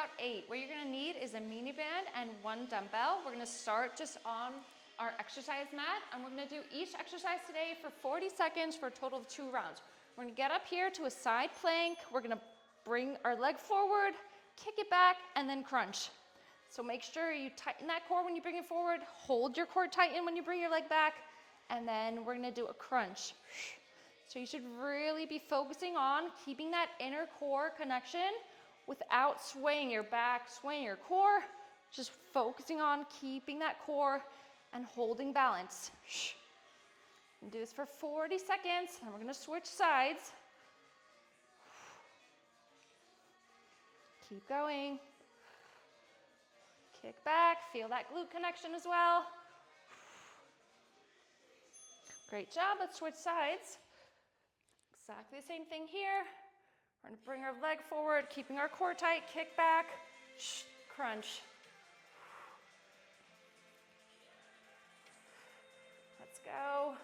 about 8. What you're gonna need is a mini band and 1 dumbbell. We're gonna start just on our exercise mat, and we're gonna do each exercise today for 40 seconds for a total of 2 rounds. We're gonna get up here to a side plank. We're gonna bring our leg forward, kick it back, and then crunch. So make sure you tighten that core when you bring it forward, hold your core tighten when you bring your leg back, and then we're gonna do a crunch. So you should really be focusing on keeping that inner core connection without swaying your back, swaying your core, just focusing on keeping that core and holding balance. And do this for 40 seconds, and we're gonna switch sides. Keep going. Kick back, feel that glute connection as well. Great job, let's switch sides. Exactly the same thing here. We're gonna bring our leg forward, keeping our core tight, kick back, crunch. Let's go.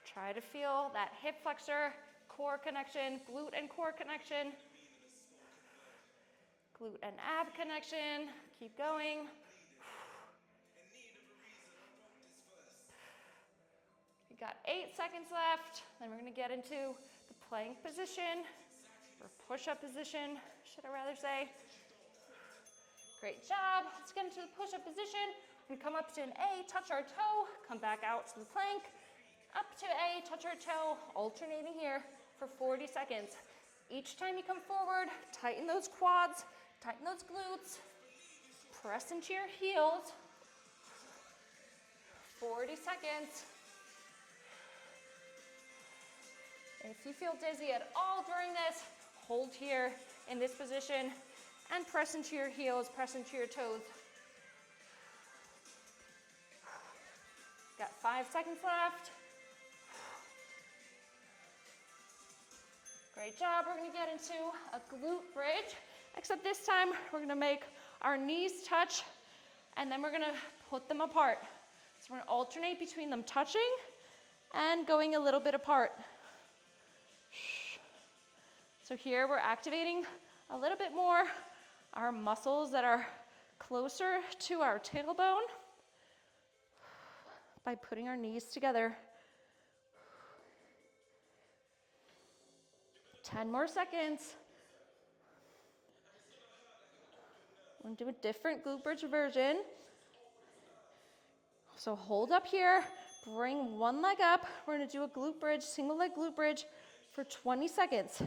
Try to feel that hip flexor, core connection, glute and core connection. Glute and ab connection. Keep going. We got 8 seconds left. Then we're going to get into the plank position, or push-up position, should I rather say. Great job. Let's get into the push-up position. We come up to an A, touch our toe, come back out to the plank, up to A, touch our toe, alternating here for 40 seconds. Each time you come forward, tighten those quads, tighten those glutes, press into your heels. 40 seconds. If you feel dizzy at all during this, hold here in this position and press into your heels, press into your toes. Got 5 seconds left. Great job. We're going to get into a glute bridge, except this time we're going to make our knees touch, and then we're going to put them apart. So we're going to alternate between them touching and going a little bit apart. So here we're activating a little bit more our muscles that are closer to our tailbone by putting our knees together. 10 more seconds. We're going to do a different glute bridge version. So hold up here, bring one leg up. We're going to do a glute bridge, single leg glute bridge for 20 seconds.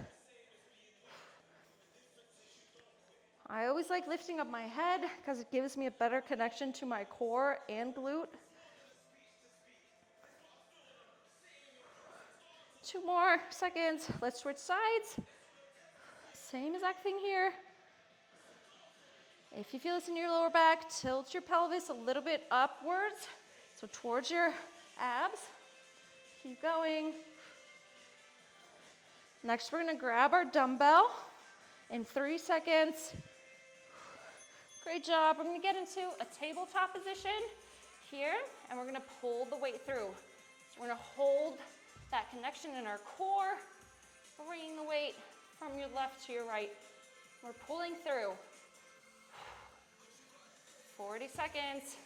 I always like lifting up my head because it gives me a better connection to my core and glute. 2 more seconds. Let's switch sides. Same exact thing here. If you feel this in your lower back, tilt your pelvis a little bit upwards, so towards your abs. Keep going. Next, we're going to grab our dumbbell in 3 seconds. Great job. We're going to get into a tabletop position here, and we're going to pull the weight through. So we're going to hold that connection in our core, bringing the weight from your left to your right. We're pulling through. 40 seconds.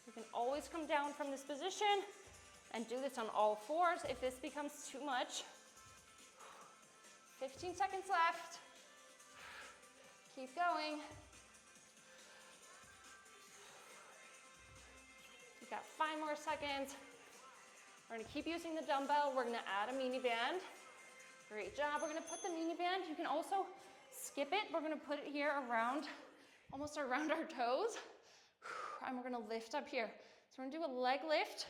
You can always come down from this position and do this on all fours if this becomes too much. 15 seconds left. Keep going. You've got 5 more seconds. We're going to keep using the dumbbell. We're going to add a mini band. Great job. We're going to put the mini band. You can also skip it. We're going to put it here around, almost around our toes. And we're going to lift up here. So we're going to do a leg lift.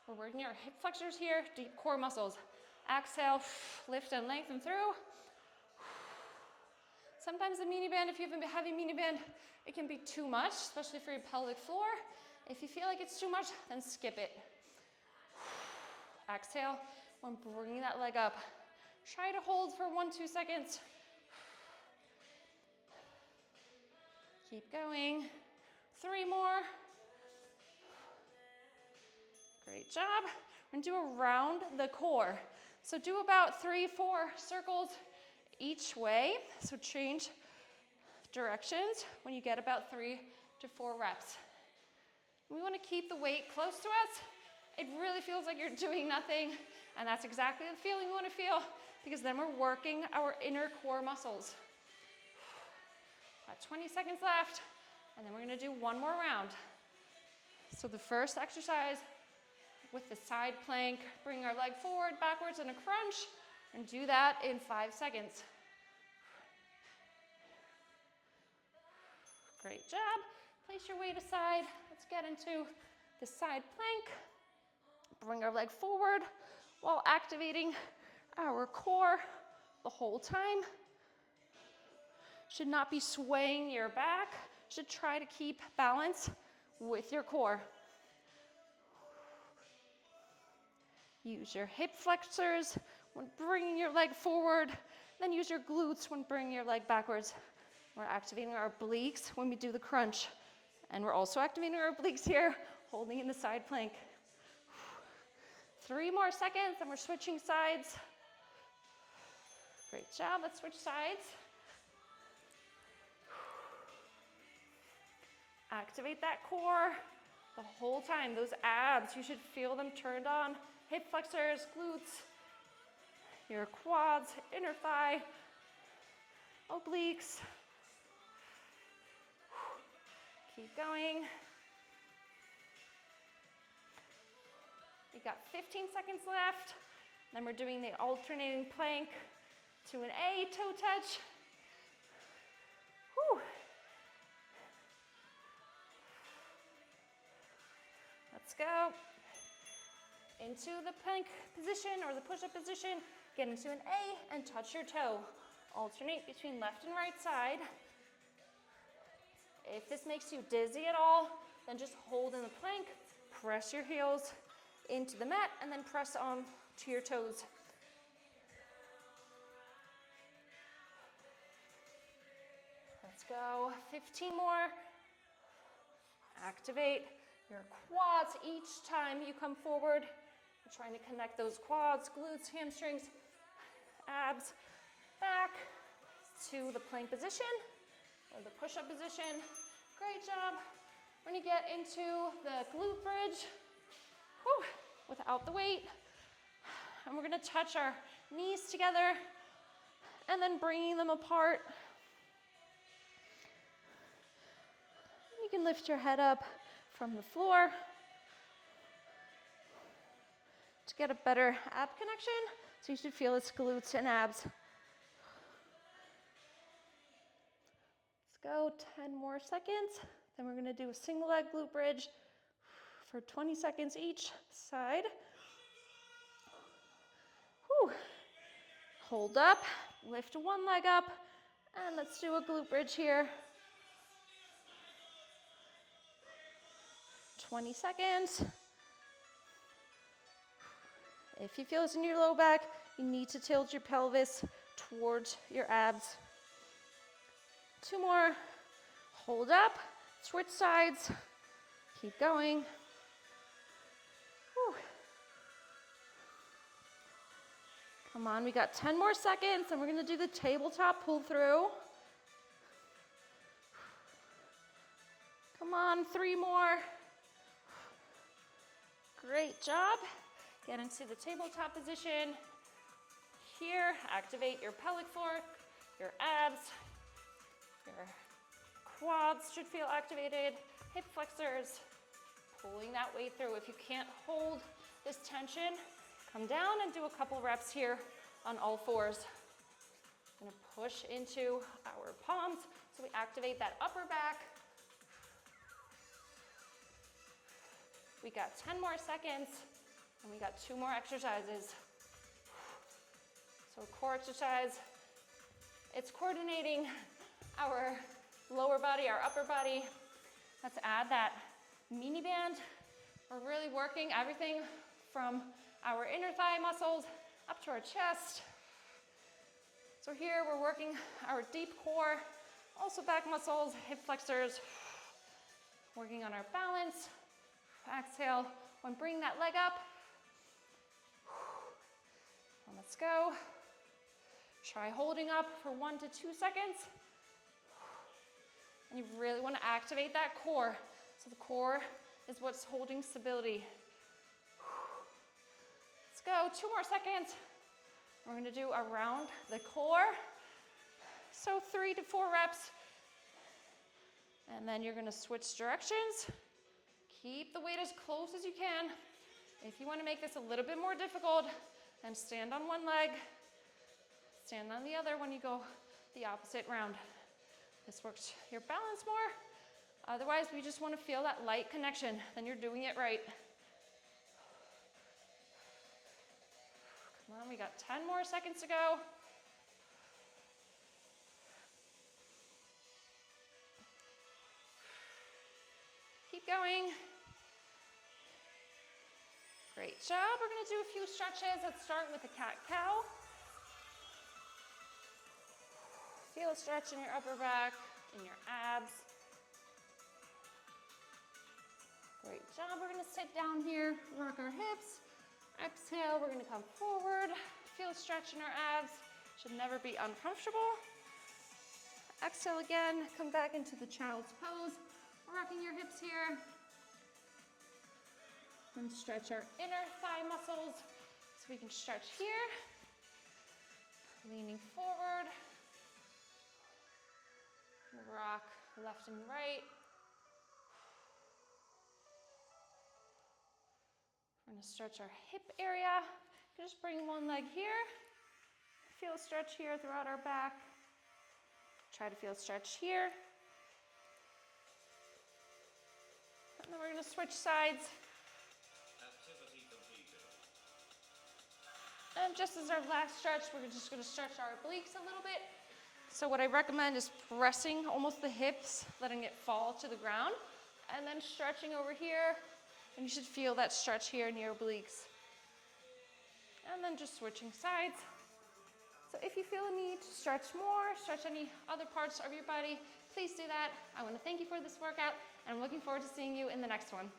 We're working our hip flexors here, deep core muscles. Exhale, lift and lengthen through. Sometimes the mini band, if you have a heavy mini band, it can be too much, especially for your pelvic floor. If you feel like it's too much, then skip it. Exhale when bringing that leg up. Try to hold for 1-2 seconds. Keep going. 3 more. Great job. We're going to do around the core. So do about 3-4 circles each way. So change directions when you get about 3 to 4 reps. We want to keep the weight close to us. It really feels like you're doing nothing, and that's exactly the feeling we want to feel, because then we're working our inner core muscles. Got 20 seconds left, and then we're going to do one more round. So the first exercise with the side plank, bring our leg forward, backwards, and a crunch, and do that in 5 seconds. Great job. Place your weight aside. Let's get into the side plank. Bring our leg forward while activating our core the whole time. Should not be swaying your back. Should try to keep balance with your core. Use your hip flexors when bringing your leg forward. Then use your glutes when bringing your leg backwards. We're activating our obliques when we do the crunch. And we're also activating our obliques here, holding in the side plank. 3 more seconds, and we're switching sides. Great job. Let's switch sides. Activate that core the whole time. Those abs, you should feel them turned on. Hip flexors, glutes, your quads, inner thigh, obliques. Keep going. We got 15 seconds left. Then we're doing the alternating plank to an A toe touch. Whew. Let's go. Into the plank position or the push-up position. Get into an A and touch your toe. Alternate between left and right side. If this makes you dizzy at all, then just hold in the plank, press your heels into the mat, and then press on to your toes. Let's go. 15 more. Activate your quads each time you come forward. You're trying to connect those quads, glutes, hamstrings, abs, back to the plank position or the push-up position. Great job. We're gonna get into the glute bridge, without the weight. And we're gonna touch our knees together and then bringing them apart. You can lift your head up from the floor to get a better ab connection. So you should feel its glutes and abs. Let's go 10 more seconds. Then we're gonna do a single leg glute bridge for 20 seconds each side. Whew. Hold up, lift one leg up, and let's do a glute bridge here. 20 seconds. If you feel this in your low back, you need to tilt your pelvis towards your abs. 2 more. Hold up, switch sides, keep going. Whew. Come on, we got 10 more seconds, and we're gonna do the tabletop pull through. Come on, 3 more. Great job. Get into the tabletop position. Here, activate your pelvic floor, your abs, your quads should feel activated, hip flexors, pulling that weight through. If you can't hold this tension, come down and do a couple reps here on all fours. I'm gonna push into our palms so we activate that upper back. We got 10 more seconds, and we got 2 more exercises. So core exercise, it's coordinating our lower body, our upper body. Let's add that mini band. We're really working everything from our inner thigh muscles up to our chest. So here we're working our deep core, also back muscles, hip flexors, working on our balance. Exhale, when bring that leg up. And let's go. Try holding up for 1 to 2 seconds. And you really want to activate that core. So the core is what's holding stability. Let's go, 2 more seconds. We're gonna do around the core. So 3 to 4 reps. And then you're gonna switch directions. Keep the weight as close as you can. If you wanna make this a little bit more difficult, then stand on one leg, stand on the other when you go the opposite round. This works your balance more. Otherwise, we just wanna feel that light connection, then you're doing it right. Come on, we got 10 more seconds to go. Keep going. Great job. We're gonna do a few stretches. Let's start with the cat-cow. Feel a stretch in your upper back, in your abs. Great job. We're gonna sit down here, rock our hips. Exhale, we're gonna come forward. Feel a stretch in our abs. Should never be uncomfortable. Exhale again, come back into the child's pose. Rocking your hips here. And stretch our inner thigh muscles so we can stretch here. Leaning forward. Rock left and right. We're gonna stretch our hip area. Just bring one leg here. Feel a stretch here throughout our back. Try to feel a stretch here. And then we're gonna switch sides. Activity completed. And just as our last stretch, we're just gonna stretch our obliques a little bit. So what I recommend is pressing almost the hips, letting it fall to the ground, and then stretching over here, and you should feel that stretch here in your obliques. And then just switching sides. So if you feel a need to stretch more, stretch any other parts of your body, please do that. I want to thank you for this workout, and I'm looking forward to seeing you in the next one.